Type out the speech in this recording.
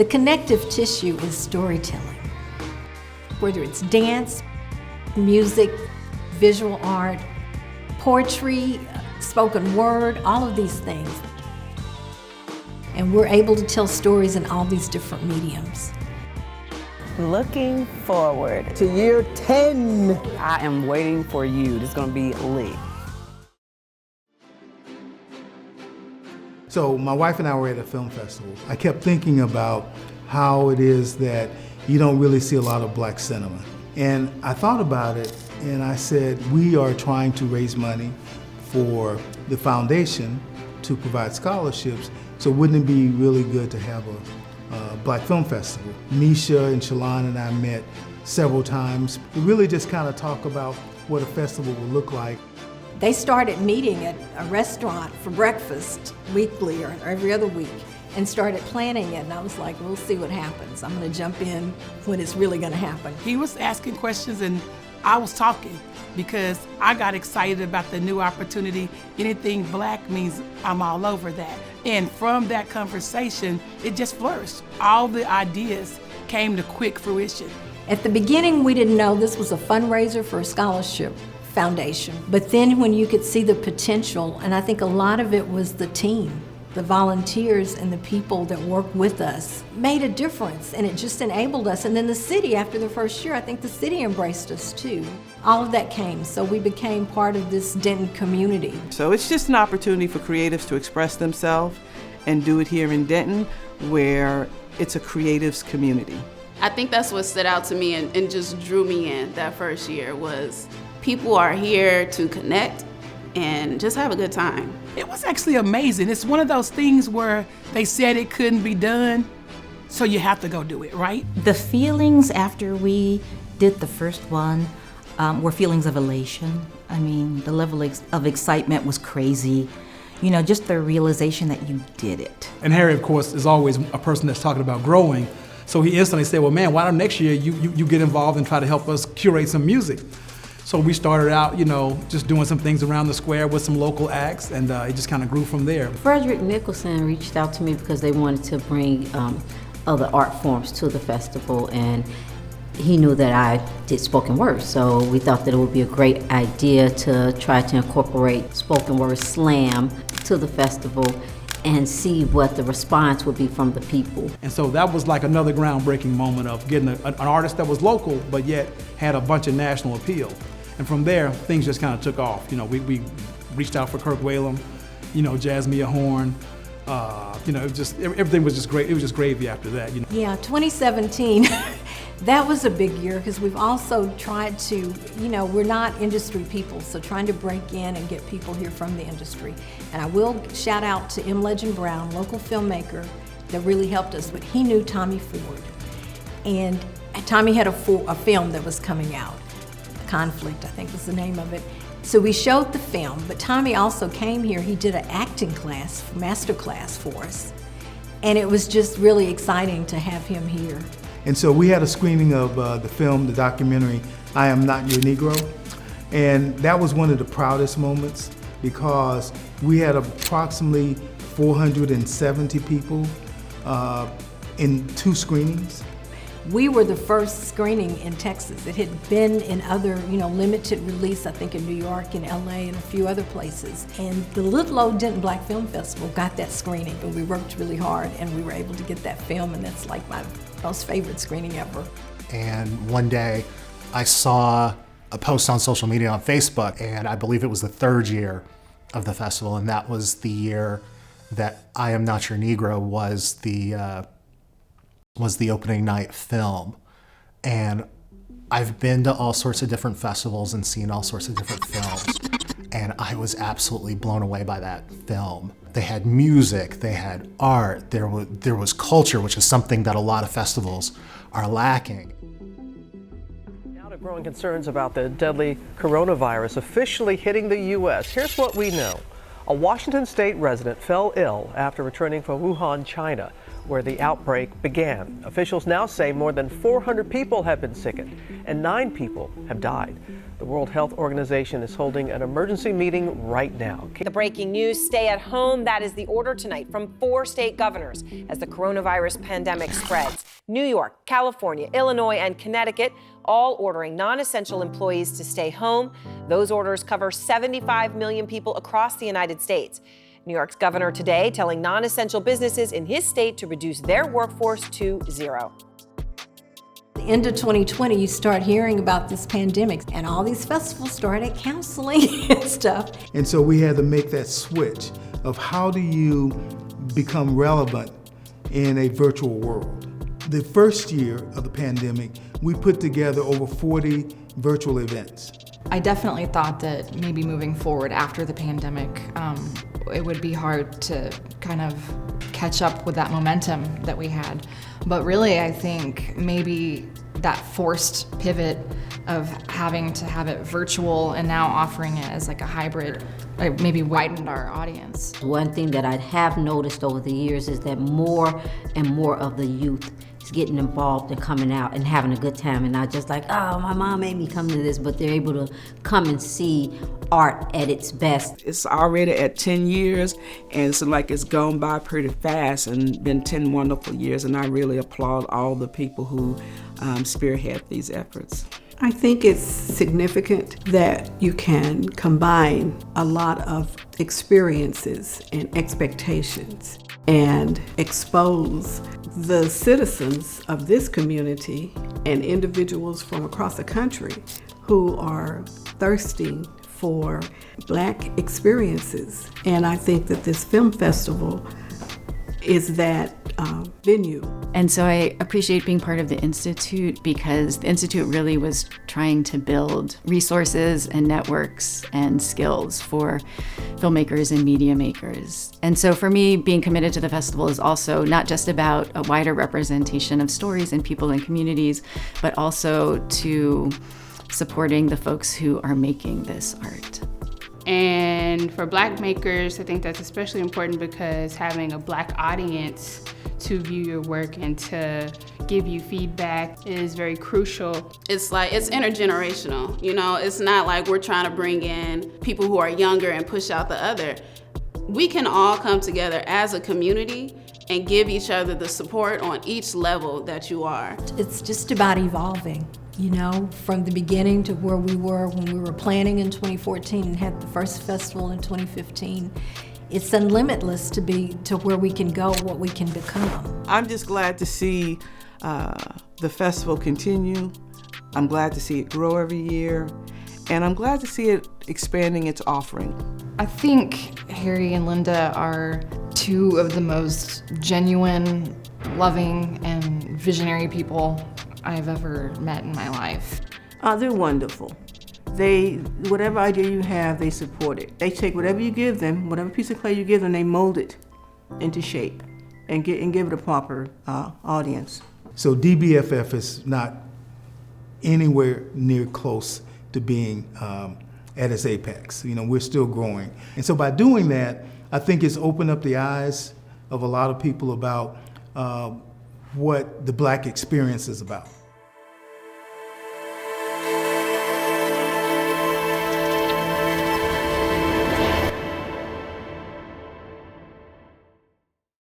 The connective tissue is storytelling. Whether it's dance, music, visual art, poetry, spoken word, all of these things. And we're able to tell stories in all these different mediums. Looking forward to year 10. I am waiting for you. This is going to be lit. So my wife and I were at a film festival. I kept thinking about how it is that you don't really see a lot of black cinema. And I thought about it and I said, we are trying to raise money for the foundation to provide scholarships, so wouldn't it be really good to have a black film festival? Nisha and Shalon and I met several times to really just kind of talk about what a festival would look like. They started meeting at a restaurant for breakfast weekly or every other week and started planning it, and I was like, we'll see what happens. I'm going to jump in when it's really going to happen. He was asking questions and I was talking because I got excited about the new opportunity. Anything black means I'm all over that. And from that conversation, it just flourished. All the ideas came to quick fruition. At the beginning, we didn't know this was a fundraiser for a scholarship foundation. But then when you could see the potential, and I think a lot of it was the team, the volunteers and the people that work with us made a difference, and it just enabled us. And then the city, after the first year, I think the city embraced us too. All of that came, so we became part of this Denton community. So it's just an opportunity for creatives to express themselves and do it here in Denton, where it's a creatives community. I think that's what stood out to me and just drew me in that first year was people are here to connect and just have a good time. It was actually amazing. It's one of those things where they said it couldn't be done, so you have to go do it, right? The feelings after we did the first one were feelings of elation. I mean, the level of excitement was crazy. You know, just the realization that you did it. And Harry, of course, is always a person that's talking about growing. So he instantly said, well, man, why don't next year you get involved and try to help us curate some music? So we started out, you know, just doing some things around the square with some local acts, and it just kind of grew from there. Frederick Nicholson reached out to me because they wanted to bring other art forms to the festival, and he knew that I did spoken word, so we thought that it would be a great idea to try to incorporate spoken word slam to the festival and see what the response would be from the people. And so that was like another groundbreaking moment of getting an artist that was local, but yet had a bunch of national appeal. And from there, things just kind of took off. You know, we reached out for Kirk Whalum, you know, Jasmine Horn. You know, everything was just great. It was just gravy after that. You know. Yeah, 2017, that was a big year because we've also tried to, you know, we're not industry people, so trying to break in and get people here from the industry. And I will shout out to M. Legend Brown, local filmmaker, that really helped us, but he knew Tommy Ford. And Tommy had a film that was coming out, Conflict, I think was the name of it. So we showed the film, but Tommy also came here. He did an acting class, master class for us. And it was just really exciting to have him here. And so we had a screening of the film, the documentary, I Am Not Your Negro. And that was one of the proudest moments because we had approximately 470 people in 2 screenings. We were the first screening in Texas. It had been in other, you know, limited release, I think in New York and LA and a few other places. And the Little Old Denton Black Film Festival got that screening, but we worked really hard and we were able to get that film, and that's like my most favorite screening ever. And one day I saw a post on social media on Facebook, and I believe it was the 3rd year of the festival, and that was the year that I Am Not Your Negro was the opening night film. And I've been to all sorts of different festivals and seen all sorts of different films, and I was absolutely blown away by that film. They had music, they had art, there was culture, which is something that a lot of festivals are lacking. Now to growing concerns about the deadly coronavirus officially hitting the U.S. Here's what we know. A Washington state resident fell ill after returning from Wuhan, China. where the outbreak began. Officials now say more than 400 people have been sickened and 9 people have died. The World Health Organization is holding an emergency meeting right now. The breaking news, stay at home. That is the order tonight from 4 state governors as the coronavirus pandemic spreads. New York, California, Illinois, and Connecticut all ordering non-essential employees to stay home. Those orders cover 75 million people across the United States. New York's governor today telling non-essential businesses in his state to reduce their workforce to 0. The end of 2020, you start hearing about this pandemic, and all these festivals started counseling and stuff. And so we had to make that switch of how do you become relevant in a virtual world. The first year of the pandemic, we put together over 40 virtual events. I definitely thought that maybe moving forward after the pandemic, it would be hard to kind of catch up with that momentum that we had. But really, I think maybe that forced pivot of having to have it virtual and now offering it as like a hybrid maybe widened our audience. One thing that I have noticed over the years is that more and more of the youth is getting involved and coming out and having a good time, and not just like, oh, my mom made me come to this, but they're able to come and see art at its best. It's already at 10 years, and it's like it's gone by pretty fast and been 10 wonderful years, and I really applaud all the people who spearhead these efforts. I think it's significant that you can combine a lot of experiences and expectations and expose the citizens of this community and individuals from across the country who are thirsting for Black experiences. And I think that this film festival is that venue. And so I appreciate being part of the Institute because the Institute really was trying to build resources and networks and skills for filmmakers and media makers. And so for me, being committed to the festival is also not just about a wider representation of stories and people and communities, but also to supporting the folks who are making this art. And for Black makers, I think that's especially important because having a Black audience to view your work and to give you feedback is very crucial. It's like, it's intergenerational, you know? It's not like we're trying to bring in people who are younger and push out the other. We can all come together as a community and give each other the support on each level that you are. It's just about evolving. You know, from the beginning to where we were when we were planning in 2014 and had the first festival in 2015. It's unlimitless to where we can go, what we can become. I'm just glad to see the festival continue. I'm glad to see it grow every year. And I'm glad to see it expanding its offering. I think Harry and Linda are two of the most genuine, loving, and visionary people I've ever met in my life. They're wonderful. Whatever idea you have, they support it. They take whatever you give them, whatever piece of clay you give them, they mold it into shape and give it a proper audience. So DBFF is not anywhere near close to being at its apex. You know, we're still growing. And so by doing that, I think it's opened up the eyes of a lot of people about what the Black experience is about.